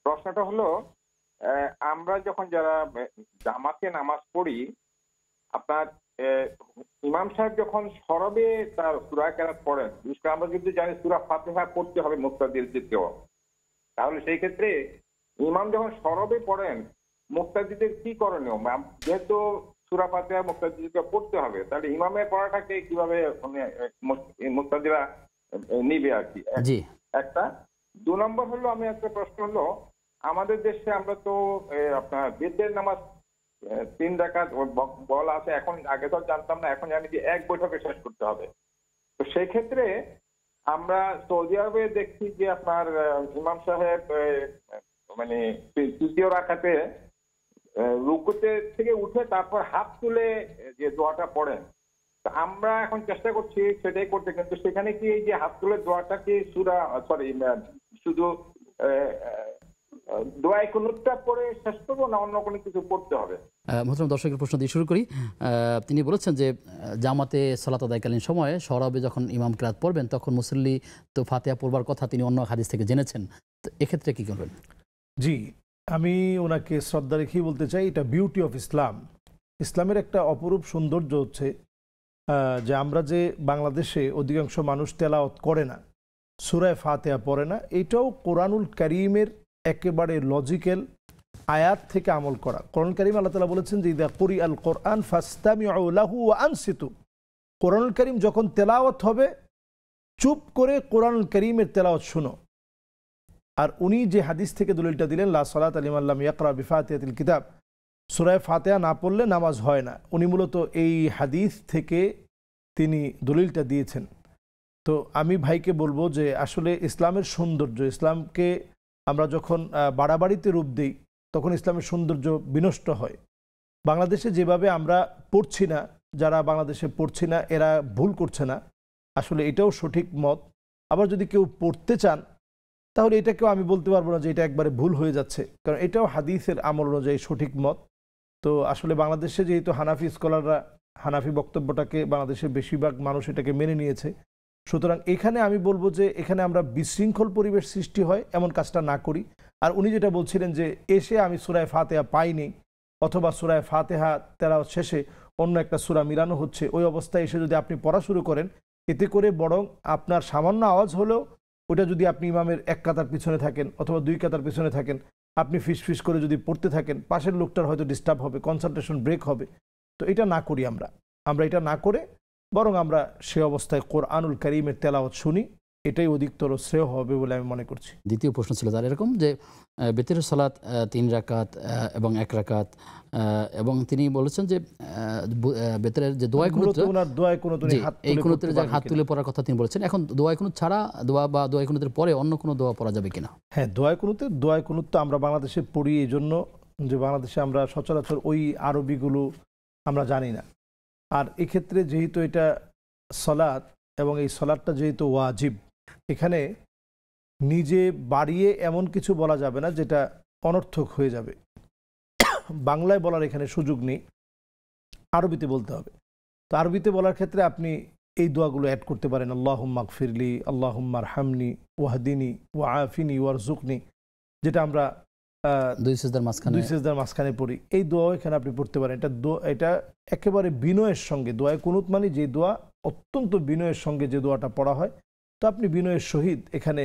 প্রশ্নটা হলো আমরা যখন যারা জামাতে নামাজ পড়ি, আপনার ইমাম সাহেব যখন সরবে তার সূরা কেরাত পড়েন, বিশেষ করে আমরা কিন্তু জানি সূরা ফাতিহা পড়তে হবে মুক্তাদিরদেরকেও, তাহলে সেই ক্ষেত্রে ইমাম যখন সরবে পড়েন মুক্তাদিদের কি করণীয়? যেহেতু সূরা ফাতিহা মুক্তাদিরকে পড়তে হবে, তাহলে ইমামের পড়াটাকে কিভাবে মুক্তাদিরা নিবে আর কি, জি। একটা। 2 নম্বর হলো, আমি একটা প্রশ্ন হলো, আমাদের দেশে আমরা তো আপনার বেতের নামাজ 3 রাকাত বলা আছে, এখন আগে তো জানতাম না, এখন জানি যে এক বৈঠকে শেষ করতে হবে। তো সেই ক্ষেত্রে আমরা সৌদি আরবে দেখছি যে আপনার ইমাম সাহেব মানে তৃতীয় রাকাতে রুকুতে থেকে উঠে তারপর হাত তুলে যে দোয়াটা পড়েন, তো আমরা এখন চেষ্টা করছি সেটাই করতে, কিন্তু সেখানে কি এই যে হাত তুলে দোয়াটা কি শুধু দোয়া কুনুতটা পড়ে শেষ করবো, না অন্য কোনো কিছু পড়তে হবে? মোহতরম দর্শকের প্রশ্ন দিয়ে শুরু করি। তিনি বলেছেন যে জামাতে সালাত আদায়কালীন সময়ে সরাবে যখন ইমাম কিরাত পড়বেন তখন মুসল্লি তো ফাতিহা পড়বার কথা তিনি অন্য হাদিস থেকে জেনেছেন, তো এক্ষেত্রে কি করবেন? জি, আমি ওনাকে শ্রদ্ধা রেখেই বলতে চাই, এটা বিউটি অফ ইসলাম। ইসলামের একটা অপরূপ সৌন্দর্য হচ্ছে যে আমরা যে বাংলাদেশে অধিকাংশ মানুষ তেলাওয়াত করে না, সূরা ফাতিহা পড়ে না, এটাও কোরআনুল কারীমের একেবারে লজিক্যাল আয়াত থেকে আমল করা। কোরআন কারীম আল্লাহ তাআলা বলেছেন যে ইযা কুরিআল কোরআন ফাসতামিউ লাহু ওয়া আনসিতু, কোরআনুল কারীম যখন তেলাওয়াত হবে চুপ করে কোরআনুল কারীমের তেলাওয়াত শুনো। আর উনি যে হাদিস থেকে দলিলটা দিলেন, লা সালাতা লিমান লাম ইয়াকরা বিফাতিহাতিল কিতাব, সূরা ফাতিহা না পড়লে নামাজ হয় না, উনি মূলত এই হাদিস থেকে তিনি দলিলটা দিয়েছেন। তো আমি ভাইকে বলবো যে আসলে ইসলামের সৌন্দর্য, ইসলামকে আমরা যখন বাড়াবাড়িতে রূপ দিই তখন ইসলামের সৌন্দর্য বিনষ্ট হয়। বাংলাদেশে যেভাবে আমরা পড়ছি না, যারা বাংলাদেশে পড়ছি না এরা ভুল করছে না, আসলে এটাও সঠিক মত। আবার যদি কেউ পড়তে চান তাহলে এটাকেও আমি বলতে পারবো না যে এটা একবারে ভুল হয়ে যাচ্ছে, কারণ এটাও হাদিসের আমল অনুযায়ী সঠিক মত। তো আসলে বাংলাদেশে যেহেতু হানাফি স্কলাররা হানাফি বক্তব্যটাকে বাংলাদেশের বেশিরভাগ মানুষ এটাকে মেনে নিয়েছে, সুতরাং এখানে আমি বলবো যে এখানে আমরা বিশৃঙ্খল পরিবেশ সৃষ্টি হয় এমন কাজটা না করি। আর উনি যেটা বলছিলেন যে এসে আমি সূরা ফাতিহা পাইনি, অথবা সূরা ফাতিহা তেলাওয়াত শেষে অন্য একটা সূরা মিলানো হচ্ছে, ওই অবস্থায় এসে যদি আপনি পড়া শুরু করেন, এতে করে বরং আপনার সামান্য আওয়াজ হলেও ওটা যদি আপনি ইমামের এক কাতার পিছনে থাকেন অথবা 2 কাতার পিছনে থাকেন, আপনি ফিস ফিস করে যদি পড়তে থাকেন, পাশের লোকটার হয়তো ডিস্টার্ব হবে, কনসেন্ট্রেশন ব্রেক হবে। তো এটা না করি আমরা এটা না করে বরং আমরা সে অবস্থায় কোরআনুল কারীমের তেলাওয়াত শুনি, এটাই অধিকতর শ্রেয় হবে বলে আমি মনে করছি। দ্বিতীয় প্রশ্ন ছিল তার এরকম যে বেতের সালাত 3 রাকাত এবং 1 রাকাত, এবং তিনি বলেছেন যে বেতের যে দোয়া কুনুত, এই কুনুতের যে হাত তুলে পড়ার কথা তিনি বলেছেন। এখন দোয়া কুনুত ছাড়া দোয়া বা দোয়া কুনুতের পরে অন্য কোনো দোয়া পড়া যাবে কিনা? হ্যাঁ, দোয়া কুনুত তো আমরা বাংলাদেশে পড়ি এই জন্য যে বাংলাদেশে আমরা সচরাচর ওই আরবিগুলো আমরা জানি না। আর এক্ষেত্রে যেহেতু এটা সালাত এবং এই সালাতটা যেহেতু ওয়াজিব, এখানে নিজে বাড়িয়ে এমন কিছু বলা যাবে না যেটা অনর্থক হয়ে যাবে। বাংলায় বলার এখানে সুযোগ নেই, আরবিতে বলতে হবে। তো আরবিতে বলার ক্ষেত্রে আপনি এই দোয়াগুলো অ্যাড করতে পারেন, আল্লাহুম্মা গফিরলি, আল্লাহুম্মা আরহামনি, ওয়াহদিনি, ওয়াআফিনি, ওয়ারজুকনি, যেটা আমরা 2 সিজদার মাঝখানে পড়ি। এই দোয়া এখানে আপনি পড়তে পারেন। এটা একেবারে বিনয়ের সঙ্গে, দোয়ায় কুনুত মানে যে দোয়া অত্যন্ত বিনয়ের সঙ্গে যে দোয়াটা পড়া হয়, তো আপনি বিনয়ের সহিত এখানে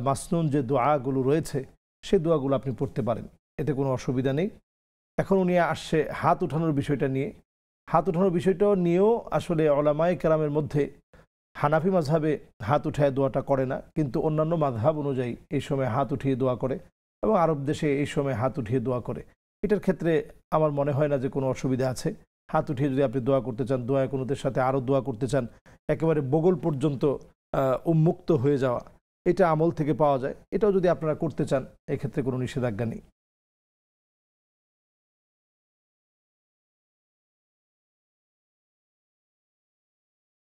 মাসনুন যে দোয়াগুলো রয়েছে সে দোয়াগুলো আপনি পড়তে পারেন, এতে কোনো অসুবিধা নেই। এখন উনি আসছে হাত উঠানোর বিষয়টা নিয়ে। হাত উঠানোর বিষয়টাও নিয়েও আসলে উলামায়ে কেরামের মধ্যে হানাফি মাযহাবে হাত উঠায় দোয়াটা করে না, কিন্তু অন্যান্য মাযহাব অনুযায়ী এই সময় হাত উঠিয়ে দোয়া করে, এবং আরব দেশে এই সময় হাত উঠিয়ে দোয়া করে। এটার ক্ষেত্রে আমার মনে হয় না যে কোনো অসুবিধা আছে। হাত উঠিয়ে যদি আপনি দোয়া করতে চান, দোয়া কুনুতের সাথে আরও দোয়া করতে চান, একেবারে বগল পর্যন্ত উন্মুক্ত হয়ে যাওয়া, এটা আমল থেকে পাওয়া যায়। এটাও যদি আপনারা করতে চান এক্ষেত্রে কোনো নিষেধাজ্ঞা নেই।